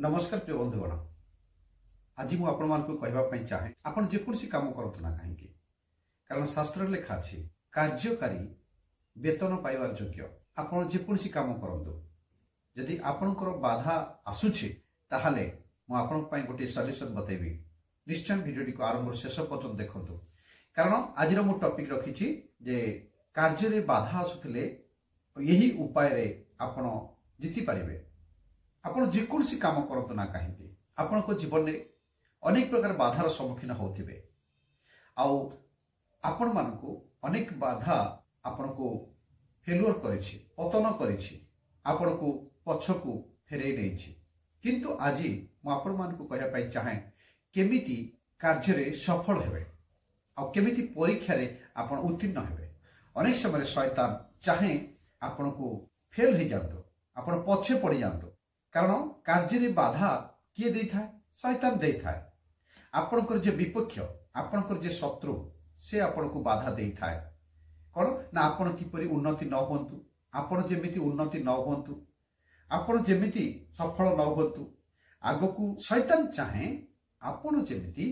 नमस्कार प्रिय बंधुगण आज मुझे कहवाई चाहे आपन जेकोसी काम करतु ना कहीं कारण शास्त्र लिखा अच्छी कार्यकारी वेतन पाइबार योग्य आपन जेकोसी काम करतु जदि आपणकर बाधा आसुछि ताहले मु आपन पई गोटे सॉल्यूशन बतेबी निश्चय वीडियो को आरंभ शेष पर्यंत देखंतु कारण आज मु टॉपिक रखी जे कार्य रे बाधा आसुथिले यही उपाय रे आपन जीति पारिबे। आपण जेकोसी काम करतु ना कहीं आपण को जीवन में अनेक प्रकार बाधार सम्मुखीन होथिबे आउ आपण मानकु अनेक बाधा आपण को फेलुअर करिछि पतन करिछि आपण को पछकु फेरै नैछि किंतु आज मु आपण मानकु कहया पई चाहे केमिति कार्य रे सफल हेबे आ केमिति परीक्षा रे आपण उत्तीर्ण हेबे। अनेक समय शैतान चाहे आपण को फेल हो जातो आपण पछे पड़ी जातो कारण कार्य बाधा किए दे था शैतान दे था आपणकर जे विपक्ष आपणकर जे शत्रु से आपण को बाधा दे था कौन ना आपण किपरि उन्नति न होंतु आपण जेमिति उन्नति न होंतु आपण जेमिति सफल न होंतु आगकू शैतान चाहे आपण जेमिति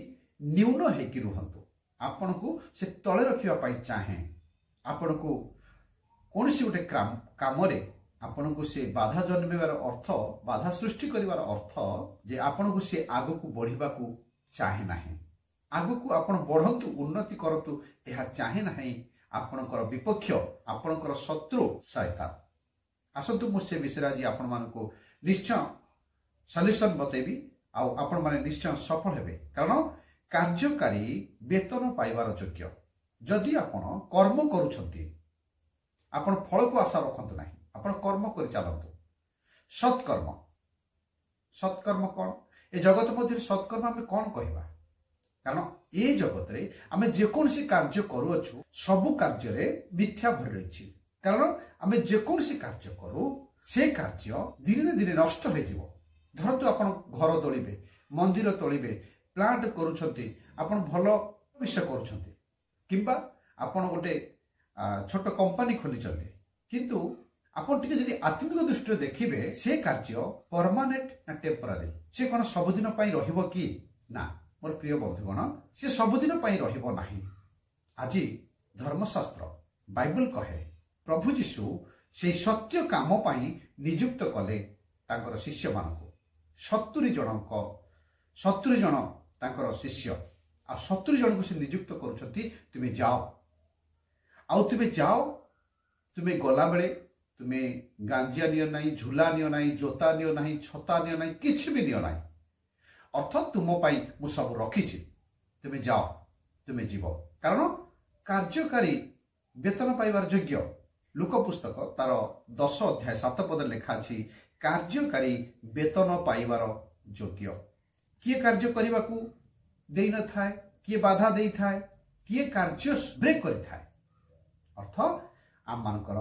न्यून हेकि रुहंतु आपण को से तळे रखिबा पई चाहे आपण को कोनसी गोटे काम रे आपण को से बाधा जन्मेवार अर्थ बाधा सृष्टि करिवार अर्थ जे आपण को से आगो को बढ़िबा को चाहे नाही आगो को आपण बढ़ंतु उन्नति करतु एहा चाहे नाही आपणकर विपक्ष आपणकर शत्रु शैतान। आसंतु मु से विषय आज आपण मान को निश्चय सॉल्यूशन बतेबी आ आपण माने निश्चय सफल हेबे कारण कार्यकारी वेतन पाइबार योग्य जदि आपण कर्म करूछंती आपण फल को आशा रखंतु नाही आपण कर्म कर चलतु सत्कर्म सत्कर्म कौन ए जगत मध्य सत्कर्म आम कौन कहवा कारण ए जगत रे आम जेकोसी कार्य करूछु सबु कार्य रे मिथ्या भर रही कारण आम जेकोसी कार्य करू से कार्य दिन दिन नष्ट हो जिवो। धरतु आपण घर तोलिबे मंदिर तोलिबे प्लांट करूछंती आपण भलो विषय करूछंती किंबा आपण गोटे छोट कंपनी खोलिछंती किंतु आपण टिके जदि आत्मिक दृष्टि देखिबे से कार्य परमानेंट ना टेम्पररी से कोन सबुदिन पई रहिबो कि ना मोर प्रिय बंधुगण से सबुदिन पई रहिबो नाही। आज धर्मशास्त्र बाइबल कहे प्रभु यीशु से सत्य काम पई नियुक्त कले तांकर शिष्य मानकु 70 जन तांकर शिष्य आ 70 जन को से नियुक्त करूछंती तुमे जाओ आउ तुमे जाओ तुमे गला बेले तुमे गांजिया नियो नाही झूला नियो नाही जोता नियो नाही छता नियो नाही किछि भी नियो नाही अर्थात तुम पाई मु सब रखिछि तुमे जाओ तुमे जीव कारण कार्यकारी वेतन पाइबार योग्य लुक पुस्तक तार 10 अध्याय 7 पद लिखा अछि कार्यकारी वेतन पाइबार योग्य किए कार्य करबा को देई न थाए किए बाधा देई थाए किए कार्य ब्रेक करि थाए अर्थ आम मानकर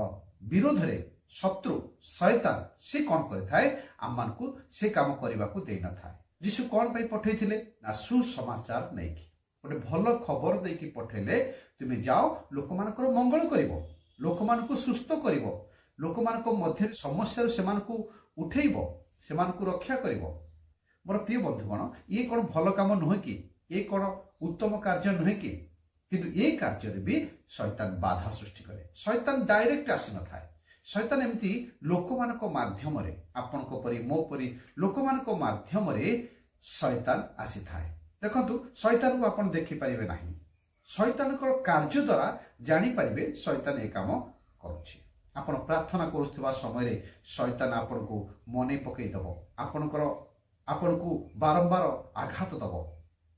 विरोध रे शत्रु शैतान से कौन करे आम मान को से काम करने को दे न था यीशु कौन पाई पठेइथिले ना सुसमाचार नहीं कि गोटे भल खबर देकी पठेले तुमे जाओ लोक मानकर मंगल करिवो लोक मान को सुस्थ करिवो लोक मान को मध्य समस्या से मान को उठेइबो से मान को रक्षा करिवो। मोर प्रिय बंधुगण ये कौन भल काम नुहे कि ये कौन उत्तम कार्य नुहे कि किंतु ये कार्य भी शैतान बाधा सृष्टि करे शैतान डायरेक्ट आसी न थाए शैतान एमती लोक मानक माध्यम रे आपण को परी मो परी लोक मानक माध्यम रे शैतान आसी थाए। देखंतु शैतान को आपण देखि परिबे नाही शैतान को कार्य द्वारा जानि परिबे शैतान ए काम करूछि आपण प्रार्थना करूथबा समय रे शैतान आपण को मने पकई दबो आपण को बारंबार आघात दबो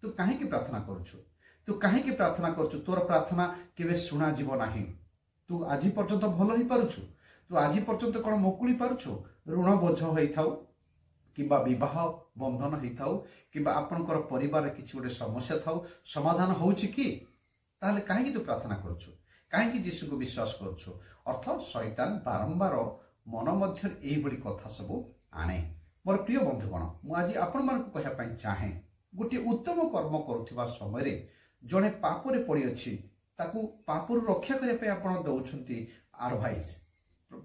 तू काहे की प्रार्थना करूछु तू कहीं प्रार्थना करूछु तोर प्रार्थना केबे सुना जीव नाही तू आज पर्यंत भल ही पारुछु तू आज पर्यंत कौन मुकुली पारुछु ऋण बोझ होई थाउ किंबा विवाह बंधन होई थाउ किंबा आपनकर परिवार किछि गोटे समस्या थाउ समाधान होउछि कि ताले काहे तू प्रार्थना करूछु काहे यीशु को विश्वास करूछु अर्थ शैतान बारंबार मन मध्य एही बडी कथा सब आने। मोर प्रिय बंधुगण मु आज आपण मान को कहया पई चाहे गोटे उत्तम कर्म करूथिबा समय रे जड़े पापरे पड़ी अच्छी ताकू पापरू रक्षा करने आप दौरान एडवाइस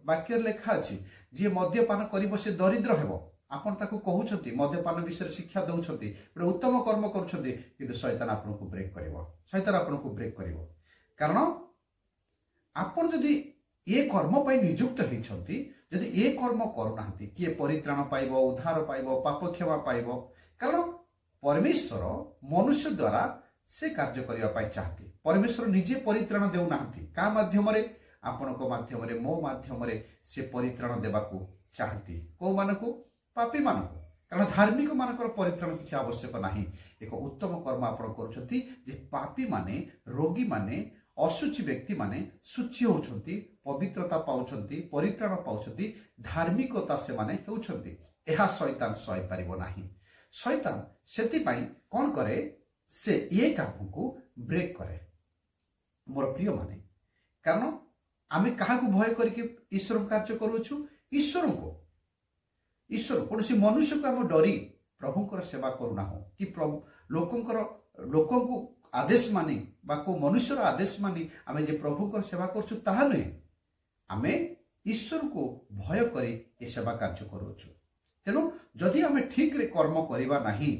वाक्य लेखा अच्छी जी मद्यपान कर दरिद्र हेब ଆପଣ ତାକୁ କହୁଛନ୍ତି ମଦ୍ୟପାନ ବିଷୟରେ ଶିକ୍ଷା ଦେଉଛନ୍ତି, ଗୋଟେ ଉତ୍ତମ କର୍ମ କରୁଛନ୍ତି, କିନ୍ତୁ ଶୈତାନ ଆପଣଙ୍କୁ ବ୍ରେକ୍ କରିବ। ଶୈତାନ ଆପଣଙ୍କୁ ବ୍ରେକ୍ କରିବ। କାରଣ ଆପଣ ଯଦି ଏ କର୍ମ ପାଇଁ ନିଯୁକ୍ତ ହେଇଛନ୍ତି, ଯଦି ଏ କର୍ମ କରୁନାହାନ୍ତି, କିଏ ପରିତ୍ରାଣ ପାଇବ, ଉଦ୍ଧାର ପାଇବ, ପାପ କ୍ଷମା ପାଇବ। କାରଣ ପରମେଶ୍ୱର ମନୁଷ୍ୟ ଦ୍ୱାରା ସେ କାର୍ଯ୍ୟ କରିବା ପାଇଁ ଚାହାନ୍ତି। ପରମେଶ୍ୱର ନିଜେ ପରିତ୍ରାଣ ଦେଉନାହାନ୍ତି। କାହା ମାଧ୍ୟମରେ? ଆପଣଙ୍କ ମାଧ୍ୟମରେ, ମୋ ମାଧ୍ୟମରେ ସେ ପରିତ୍ରାଣ ଦେବାକୁ ଚାହାନ୍ତି। କୋଉମାନଙ୍କୁ? ପାପୀମାନଙ୍କୁ। କାରଣ ଧାର୍ମିକ ମାନଙ୍କର ପରିତ୍ରାଣ କିଛି ଆବଶ୍ୟକ ନାହିଁ। ଏକ ଉତ୍ତମ କର୍ମ ଆପଣ କରୁଛନ୍ତି ଯେ ପାପୀମାନେ, ରୋଗୀମାନେ, ଅଶୁଚି ବ୍ୟକ୍ତିମାନେ ଶୁଚି ହେଉଛନ୍ତି, ପବିତ୍ରତା ପାଉଛନ୍ତି, ପରିତ୍ରାଣ ପାଉଛନ୍ତି, ଧାର୍ମିକତା ସେମାନେ ହେଉଛନ୍ତି। ଏହା ଶୈତାନ ସହିପାରିବ ନାହିଁ। ଶୈତାନ ସେଥିପାଇଁ କ'ଣ କରେ? ସେ ଏ କାମକୁ ବ୍ରେକ୍ କରେ। ମୋର ପ୍ରିୟମାନେ, କାରଣ ଆମେ କାହାକୁ ଭୟ କରିକି ଈଶ୍ୱର କାର୍ଯ୍ୟ କରୁଛୁ? ଈଶ୍ୱରଙ୍କୁ। କୌଣସି ମନୁଷ୍ୟକୁ ଆମେ ଡରି ପ୍ରଭୁଙ୍କର ସେବା କରୁନାହୁଁ, କି ଲୋକଙ୍କୁ ଆଦେଶ ମାନି ବା କେଉଁ ମନୁଷ୍ୟର ଆଦେଶ ମାନି ଆମେ ଯେ ପ୍ରଭୁଙ୍କର ସେବା କରୁଛୁ ତାହା ନୁହେଁ। ଆମେ ଈଶ୍ୱରକୁ ଭୟ କରି ଏ ସେବା କାର୍ଯ୍ୟ କରୁଛୁ। ତେଣୁ ଯଦି ଆମେ ଠିକରେ କର୍ମ କରିବା ନାହିଁ,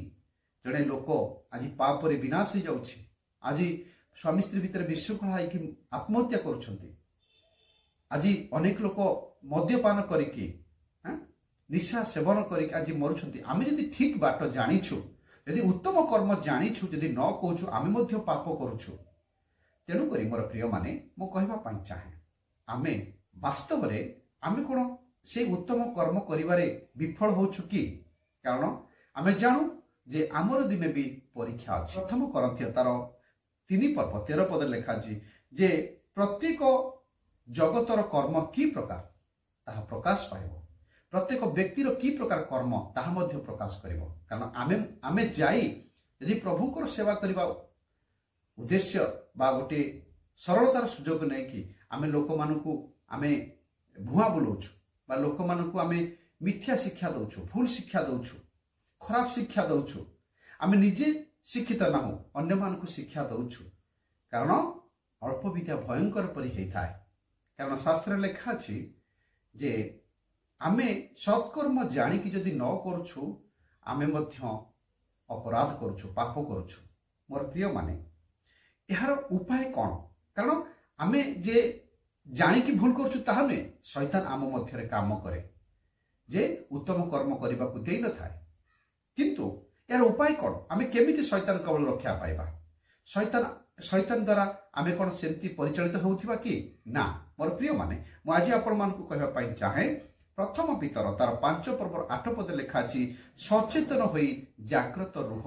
ଜଣେ ଲୋକ ଆଜି ପାପରେ ବିନାଶ ହେଇଯାଉଛି। ଆଜି ସ୍ୱାମୀ ସ୍ତ୍ରୀ ଭିତରେ ବିଶୃଙ୍ଖଳା ହେଇକି ଆତ୍ମହତ୍ୟା କରୁଛନ୍ତି। ଆଜି ଅନେକ ଲୋକ ମଦ୍ୟପାନ କରିକି, ନିଶା ସେବନ କରିକି ଆଜି ମରୁଛନ୍ତି। ଆମେ ଯଦି ଠିକ ବାଟ ଜାଣିଛୁ, ଯଦି ଉତ୍ତମ କର୍ମ ଜାଣିଛୁ, ଯଦି ନ କହୁଛୁ, ଆମେ ମଧ୍ୟ ପାପ କରୁଛୁ। ତେଣୁକରି ମୋର ପ୍ରିୟମାନେ, ମୁଁ କହିବା ପାଇଁ ଚାହେଁ, ଆମେ ବାସ୍ତବରେ ଆମେ କ'ଣ ସେ ଉତ୍ତମ କର୍ମ କରିବାରେ ବିଫଳ ହେଉଛୁ କି? କାରଣ ଆମେ ଜାଣୁ ଯେ ଆମର ଦିନେ ବି ପରୀକ୍ଷା ଅଛି। ପ୍ରଥମ କରନ୍ଥୀୟ ତାର 3 ପର୍ବ 13 ପଦରେ ଲେଖା ଅଛି ଯେ ପ୍ରତ୍ୟେକ ଜଗତର କର୍ମ କି ପ୍ରକାର ତାହା ପ୍ରକାଶ ପାଇବ। ପ୍ରତ୍ୟେକ ବ୍ୟକ୍ତିର କି ପ୍ରକାର କର୍ମ ତାହା ମଧ୍ୟ ପ୍ରକାଶ କରିବ। କାରଣ ଆମେ ଯାଇ ଯଦି ପ୍ରଭୁଙ୍କର ସେବା କରିବା ଉଦ୍ଦେଶ୍ୟ ବା ଗୋଟିଏ ସରଳତାର ସୁଯୋଗ ନେଇକି ଆମେ ଲୋକମାନଙ୍କୁ ଆମେ ଭୁଆଁ ବୁଲଉଛୁ ବା ଲୋକମାନଙ୍କୁ ଆମେ ମିଥ୍ୟା ଶିକ୍ଷା ଦେଉଛୁ, ଭୁଲ ଶିକ୍ଷା ଦେଉଛୁ, ଖରାପ ଶିକ୍ଷା ଦେଉଛୁ, ଆମେ ନିଜେ ଶିକ୍ଷିତ ନାହୁଁ, ଅନ୍ୟମାନଙ୍କୁ ଶିକ୍ଷା ଦେଉଛୁ। କାରଣ ଅଳ୍ପ ବିଦ୍ୟା ଭୟଙ୍କର ପରି ହେଇଥାଏ। କାରଣ ଶାସ୍ତ୍ରରେ ଲେଖା ଅଛି ଯେ ଆମେ ସତ୍କର୍ମ ଜାଣିକି ଯଦି ନ କରୁଛୁ, ଆମେ ମଧ୍ୟ ଅପରାଧ କରୁଛୁ, ପାପ କରୁଛୁ। ମୋର ପ୍ରିୟମାନେ, ଏହାର ଉପାୟ କ'ଣ? କାରଣ ଆମେ ଯେ ଜାଣିକି ଭୁଲ କରୁଛୁ ତାହା ନୁହେଁ। ଶୈତାନ ଆମ ମଧ୍ୟରେ କାମ କରେ ଯେ ଉତ୍ତମ କର୍ମ କରିବାକୁ ଦେଇନଥାଏ। କିନ୍ତୁ ଏହାର ଉପାୟ କ'ଣ? ଆମେ କେମିତି ଶୈତାନ କବଳ ରକ୍ଷା ପାଇବା? ଶୈତାନ ଦ୍ୱାରା ଆମେ କ'ଣ ସେମିତି ପରିଚାଳିତ ହେଉଥିବା କି? ନା। ମୋର ପ୍ରିୟମାନେ, ମୁଁ ଆଜି ଆପଣମାନଙ୍କୁ କହିବା ପାଇଁ ଚାହେଁ, ପ୍ରଥମ ପିତର ତାର 5 ପର୍ବର 8 ପଦରେ ଲେଖା ଅଛି, ସଚେତନ ହୋଇ ଜାଗ୍ରତ ରୁହ,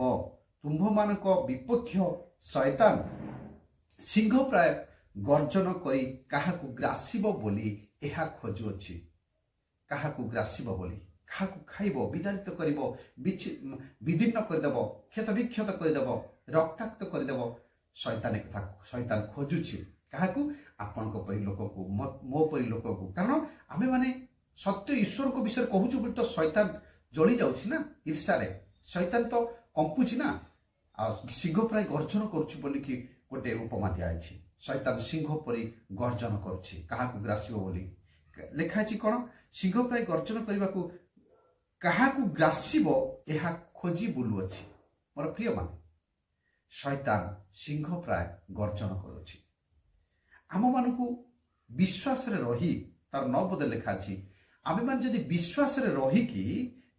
ତୁମ୍ଭମାନଙ୍କ ବିପକ୍ଷ ଶୈତାନ ସିଂହ ପ୍ରାୟ ଗର୍ଜନ କରି କାହାକୁ ଗ୍ରାସିବ ବୋଲି ଏହା ଖୋଜୁଅଛି। କାହାକୁ ଗ୍ରାସିବ ବୋଲି, କାହାକୁ ଖାଇବ, ବିଦାରିତ କରିବ, ବିଦୀର୍ଣ୍ଣ କରିଦେବ, କ୍ଷତବିକ୍ଷତ କରିଦେବ, ରକ୍ତାକ୍ତ କରିଦେବ। ଶୈତାନ ଖୋଜୁଛି କାହାକୁ? ଆପଣଙ୍କ ପରି ଲୋକକୁ, ମୋ ପରି ଲୋକକୁ। କାରଣ ଆମେମାନେ ସତ୍ୟ ଈଶ୍ୱରଙ୍କ ବିଷୟରେ କହୁଛୁ ବୋଲି ତ ଶୈତାନ ଜଳି ଯାଉଛି ନା ଈର୍ଷାରେ। ଶୈତାନ ତ କମ୍ପୁଛି ନା। ଆଉ ସିଂହ ପ୍ରାୟ ଗର୍ଜନ କରୁଛି ବୋଲିକି ଗୋଟେ ଉପମା ଦିଆଯାଇଛି। ଶୈତାନ ସିଂହ ପରି ଗର୍ଜନ କରୁଛି, କାହାକୁ ଗ୍ରାସିବ ବୋଲି ଲେଖା ଅଛି। କ'ଣ? ସିଂହ ପ୍ରାୟ ଗର୍ଜନ କରିବାକୁ କାହାକୁ ଗ୍ରାସିବ ଏହା ଖୋଜି ବୁଲୁଅଛି। ମୋର ପ୍ରିୟମାନେ, ଶୈତାନ ସିଂହ ପ୍ରାୟ ଗର୍ଜନ କରୁଛି। ଆମମାନଙ୍କୁ ବିଶ୍ୱାସରେ ରହି, ତାର 9 ପଦରେ ଲେଖା ଅଛି, ଆମେମାନେ ଯଦି ବିଶ୍ୱାସରେ ରହିକି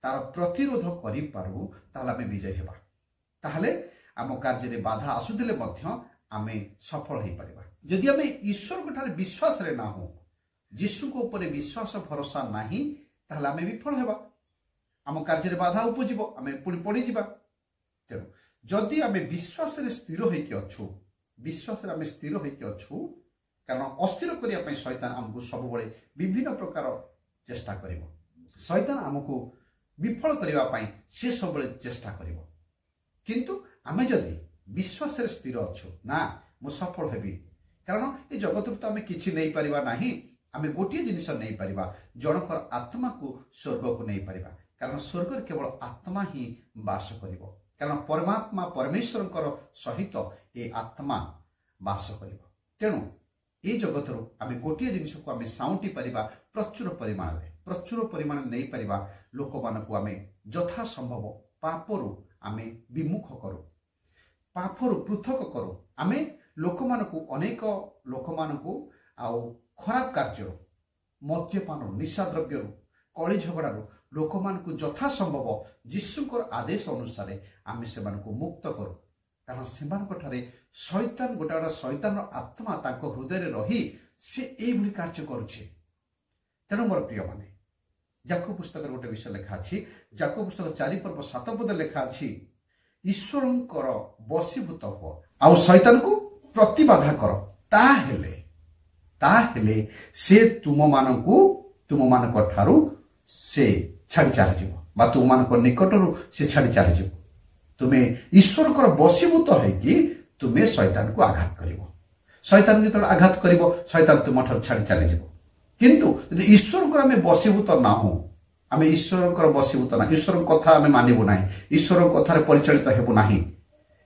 ତାର ପ୍ରତିରୋଧ କରିପାରୁ, ତାହେଲେ ଆମେ ବିଜୟ ହେବା। ତାହେଲେ ଆମ କାର୍ଯ୍ୟରେ ବାଧା ଆସୁଥିଲେ ମଧ୍ୟ ଆମେ ସଫଳ ହେଇପାରିବା। ଯଦି ଆମେ ଈଶ୍ୱରଙ୍କ ଠାରେ ବିଶ୍ୱାସରେ ନାହୁଁ, ଯୀଶୁଙ୍କ ଉପରେ ବିଶ୍ୱାସ ଭରସା ନାହିଁ, ତାହେଲେ ଆମେ ବିଫଳ ହେବା। ଆମ କାର୍ଯ୍ୟରେ ବାଧା ଉପଜିବ, ଆମେ ପୁଣି ପଡ଼ିଯିବା। ତେଣୁ ଯଦି ଆମେ ବିଶ୍ୱାସରେ ସ୍ଥିର ହେଇକି ଅଛୁ, ବିଶ୍ୱାସରେ ଆମେ ସ୍ଥିର ହେଇକି ଅଛୁ, କାରଣ ଅସ୍ଥିର କରିବା ପାଇଁ ଶୈତାନ ଆମକୁ ସବୁବେଳେ ବିଭିନ୍ନ ପ୍ରକାର ଚେଷ୍ଟା କରିବ। ଶୈତାନ ଆମକୁ ବିଫଳ କରିବା ପାଇଁ ସେ ସବୁବେଳେ ଚେଷ୍ଟା କରିବ। କିନ୍ତୁ ଆମେ ଯଦି ବିଶ୍ୱାସରେ ସ୍ଥିର ଅଛୁ, ନା ମୁଁ ସଫଳ ହେବି, କାରଣ ଏ ଜଗତରୁ ତ ଆମେ କିଛି ନେଇପାରିବା ନାହିଁ। ଆମେ ଗୋଟିଏ ଜିନିଷ ନେଇପାରିବା, ଜଣଙ୍କର ଆତ୍ମାକୁ ସ୍ୱର୍ଗକୁ ନେଇପାରିବା। କାରଣ ସ୍ୱର୍ଗରେ କେବଳ ଆତ୍ମା ହିଁ ବାସ କରିବ। କାରଣ ପରମାତ୍ମା ପରମେଶ୍ୱରଙ୍କର ସହିତ ଏ ଆତ୍ମା ବାସ କରିବ। ତେଣୁ এই জগতରୁ ଆମେ ଗୋଟିଏ ଜିନିଷକୁ ଆମେ ସାଉଁଟି ପାରିବା ପ୍ରଚୁର ପରିମାଣରେ ନେଇପାରିବା ଲୋକମାନଙ୍କୁ ଆମେ ଯଥାସମ୍ଭବ ପାପରୁ ଆମେ ବିମୁଖ କରୁ, ପାପରୁ ପୃଥକ କରୁ। ଆମେ ଲୋକମାନଙ୍କୁ ଅନେକ ଲୋକମାନଙ୍କୁ ଆଉ ଖରାପ କାର୍ଯ୍ୟରୁ, ମଦ୍ୟପାନରୁ, ନିଶାଦ୍ରବ୍ୟରୁ, କଳି ଝଗଡ଼ାରୁ ଲୋକମାନଙ୍କୁ ଯଥାସମ୍ଭବ ଯୀଶୁଙ୍କର ଆଦେଶ ଅନୁସାରେ ଆମେ ସେମାନଙ୍କୁ ମୁକ୍ତ କରୁ। କାରଣ ସେମାନଙ୍କଠାରେ ଶୈତାନ ଗୋଟେ ଶୈତାନର ଆତ୍ମା ତାଙ୍କ ହୃଦୟରେ ରହି ସେ ଏଇଭଳି କାର୍ଯ୍ୟ କରୁଛି। ତେଣୁ ମୋର ପ୍ରିୟମାନେ, ଯାକୋବ ପୁସ୍ତକରେ ଗୋଟେ ବିଷୟ ଲେଖା ଅଛି, ଯାକୋବ ପୁସ୍ତକ 4:7 ଲେଖା ଅଛି, ଈଶ୍ୱରଙ୍କର ବଶୀଭୂତ ହୁଅ ଆଉ ଶୈତାନକୁ ପ୍ରତିବାଧା କର, ତାହେଲେ ସେ ତୁମମାନଙ୍କ ଠାରୁ ସେ ଛାଡ଼ି ଚାଲିଯିବ ବା ତୁମମାନଙ୍କ ନିକଟରୁ ସେ ଛାଡ଼ି ଚାଲିଯିବ। ତୁମେ ଈଶ୍ୱରଙ୍କର ବଶୀଭୂତ ହେଇକି ତୁମେ ଶୈତାନକୁ ଆଘାତ କରିବ। ଶୈତାନକୁ ଯେତେବେଳେ ଆଘାତ କରିବ ଶୈତାନ ତୁମଠାରୁ ଛାଡ଼ି ଚାଲିଯିବ। କିନ୍ତୁ ଯଦି ଈଶ୍ୱରଙ୍କର ଆମେ ବଶୀଭୂତ ନାହୁଁ, ଆମେ ଈଶ୍ୱରଙ୍କର ବଶୀଭୂତ ନାହିଁ, ଈଶ୍ୱରଙ୍କ କଥା ଆମେ ମାନିବୁ ନାହିଁ, ଈଶ୍ୱରଙ୍କ କଥାରେ ପରିଚାଳିତ ହେବୁ ନାହିଁ,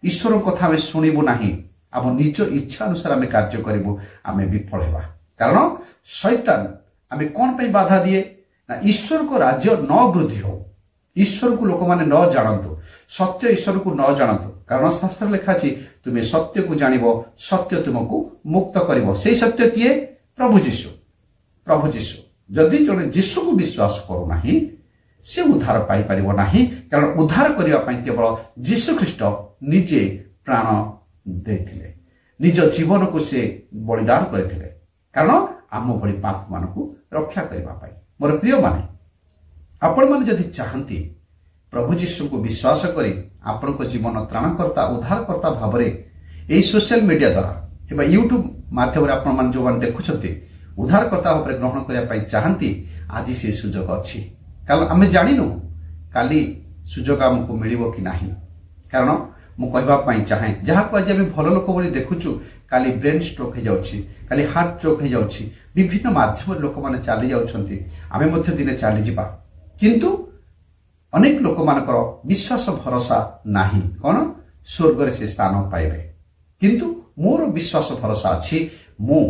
ଈଶ୍ୱରଙ୍କ କଥା ଆମେ ଶୁଣିବୁ ନାହିଁ, ଆମ ନିଜ ଇଚ୍ଛା ଅନୁସାରେ ଆମେ କାର୍ଯ୍ୟ କରିବୁ, ଆମେ ବିଫଳ ହେବା। କାରଣ ଶୈତାନ ଆମେ କ'ଣ ପାଇଁ ବାଧା ଦିଏ ନା ଈଶ୍ୱରଙ୍କ ରାଜ୍ୟ ନ ବୃଦ୍ଧି ହଉ, ଈଶ୍ୱରକୁ ଲୋକମାନେ ନ ଜାଣନ୍ତୁ, ସତ୍ୟ ଈଶ୍ୱରକୁ ନ ଜାଣନ୍ତୁ। କାରଣ ଶାସ୍ତ୍ର ଲେଖା ଅଛି, ତୁମେ ସତ୍ୟକୁ ଜାଣିବ, ସତ୍ୟ ତୁମକୁ ମୁକ୍ତ କରିବ। ସେଇ ସତ୍ୟ କିଏ? ପ୍ରଭୁ ଯୀଶୁ। ଯଦି ଜଣେ ଯୀଶୁକୁ ବିଶ୍ୱାସ କରୁନାହିଁ ସେ ଉଦ୍ଧାର ପାଇପାରିବ ନାହିଁ। କାରଣ ଉଦ୍ଧାର କରିବା ପାଇଁ କେବଳ ଯୀଶୁ ଖ୍ରୀଷ୍ଟ ନିଜେ ପ୍ରାଣ ଦେଇଥିଲେ, ନିଜ ଜୀବନକୁ ସେ ବଳିଦାନ କରିଥିଲେ, କାରଣ ଆମ ଭଳି ପାପମାନଙ୍କୁ ରକ୍ଷା କରିବା ପାଇଁ। ମୋର ପ୍ରିୟମାନେ, ଆପଣମାନେ ଯଦି ଚାହାନ୍ତି ପ୍ରଭୁ ଯୀଶୁଙ୍କୁ ବିଶ୍ୱାସ କରି ଆପଣଙ୍କ ଜୀବନ ତ୍ରାଣକର୍ତ୍ତା ଉଦ୍ଧାରକର୍ତ୍ତା ଭାବରେ ଏହି ସୋସିଆଲ ମିଡ଼ିଆ ଦ୍ୱାରା କିମ୍ବା ୟୁଟ୍ୟୁବ ମାଧ୍ୟମରେ ଆପଣମାନେ ଯେଉଁମାନେ ଦେଖୁଛନ୍ତି ଉଦ୍ଧାରକର୍ତ୍ତା ଭାବରେ ଗ୍ରହଣ କରିବା ପାଇଁ ଚାହାନ୍ତି, ଆଜି ସେ ସୁଯୋଗ ଅଛି। କାରଣ ଆମେ ଜାଣିନୁ କାଲି ସୁଯୋଗ ଆମକୁ ମିଳିବ କି ନାହିଁ। କାରଣ ମୁଁ କହିବା ପାଇଁ ଚାହେଁ, ଯାହାକୁ ଆଜି ଆମେ ଭଲ ଲୋକ ବୋଲି ଦେଖୁଛୁ, କାଲି ବ୍ରେନ୍ ଷ୍ଟ୍ରୋକ୍ ହେଇଯାଉଛି, କାଲି ହାର୍ଟ ଷ୍ଟ୍ରୋକ୍ ହେଇଯାଉଛି, ବିଭିନ୍ନ ମାଧ୍ୟମରେ ଲୋକମାନେ ଚାଲି ଯାଉଛନ୍ତି। ଆମେ ମଧ୍ୟ ଦିନେ ଚାଲିଯିବା, କିନ୍ତୁ ଅନେକ ଲୋକମାନଙ୍କର ବିଶ୍ୱାସ ଭରସା ନାହିଁ, କ'ଣ ସ୍ୱର୍ଗରେ ସେ ସ୍ଥାନ ପାଇବେ। କିନ୍ତୁ ମୋର ବିଶ୍ୱାସ ଭରସା ଅଛି, ମୁଁ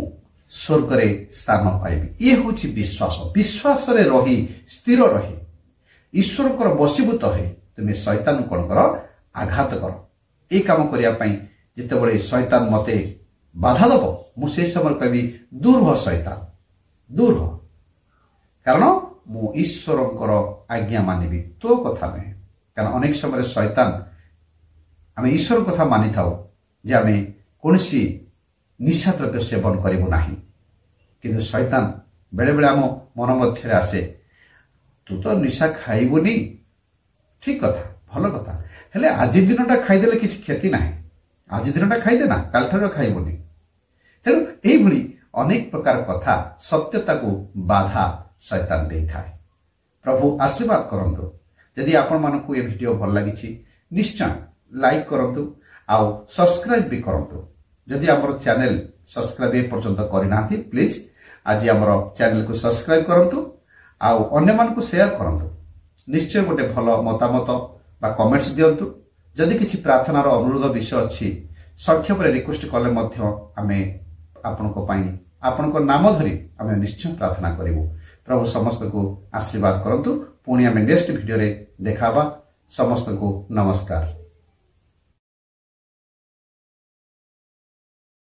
ସ୍ୱର୍ଗରେ ସ୍ଥାନ ପାଇବି। ଇଏ ହେଉଛି ବିଶ୍ୱାସରେ ରହି ସ୍ଥିର ରହି ଈଶ୍ୱରଙ୍କର ବଶୀଭୂତ ହୋଇ ତୁମେ ଶୈତାନକୁ କ'ଣ କର? ଆଘାତ କର। এই কাম করা যেতবে শয়তান মতে বাধা দেব, মু সেই সময় কবি দূর হ শয়তান, দূর হ। কারণ মু ঈশ্বরঙ্কর আজ্ঞা মানিবি, তো কথা নুহে। কারণ অনেক সময় শয়তান আমি ঈশ্বর কথা মানি থাও যে আমি কৌশি নিশাদ্রব্য সেবন করবু না, কিন্তু শয়তান বেড়ে বেড়ে আম মন মধ্যে আসে, তু তো নিশা খাইবুনি, ঠিক কথা, ভাল কথা, ହେଲେ ଆଜି ଦିନଟା ଖାଇଦେଲେ କିଛି କ୍ଷତି ନାହିଁ, ଆଜି ଦିନଟା ଖାଇଦେ ନା, କାଲିଠାରୁ ଖାଇବନି। ତେଣୁ ଏଇଭଳି ଅନେକ ପ୍ରକାର କଥା ସତ୍ୟତାକୁ ବାଧା ଶୈତାନ ଦେଇଥାଏ। ପ୍ରଭୁ ଆଶୀର୍ବାଦ କରନ୍ତୁ। ଯଦି ଆପଣମାନଙ୍କୁ ଏ ଭିଡ଼ିଓ ଭଲ ଲାଗିଛି ନିଶ୍ଚୟ ଲାଇକ୍ କରନ୍ତୁ ଆଉ ସବସ୍କ୍ରାଇବ୍ ବି କରନ୍ତୁ। ଯଦି ଆମର ଚ୍ୟାନେଲ ସବସ୍କ୍ରାଇବ୍ ଏ ପର୍ଯ୍ୟନ୍ତ କରିନାହାନ୍ତି, ପ୍ଲିଜ୍ ଆଜି ଆମର ଚ୍ୟାନେଲକୁ ସବସ୍କ୍ରାଇବ୍ କରନ୍ତୁ ଆଉ ଅନ୍ୟମାନଙ୍କୁ ସେୟାର କରନ୍ତୁ। ନିଶ୍ଚୟ ଗୋଟେ ଭଲ ମତାମତ বা কমেন্টস দিয়ন্তু। যদি কিছু প্রার্থনার অনুরোধ বিষয় অছি সংক্ষেপে রিকোয়েস্ট কলে মধ্য আমি আপনার নাম ধরি আমি নিশ্চয় প্রার্থনা করিবু। প্রভু সমস্ত আশীর্বাদ করন্তু। পুনি আমি নেক্সট ভিডিও রে দেখাবা। সমস্ত নমস্কার।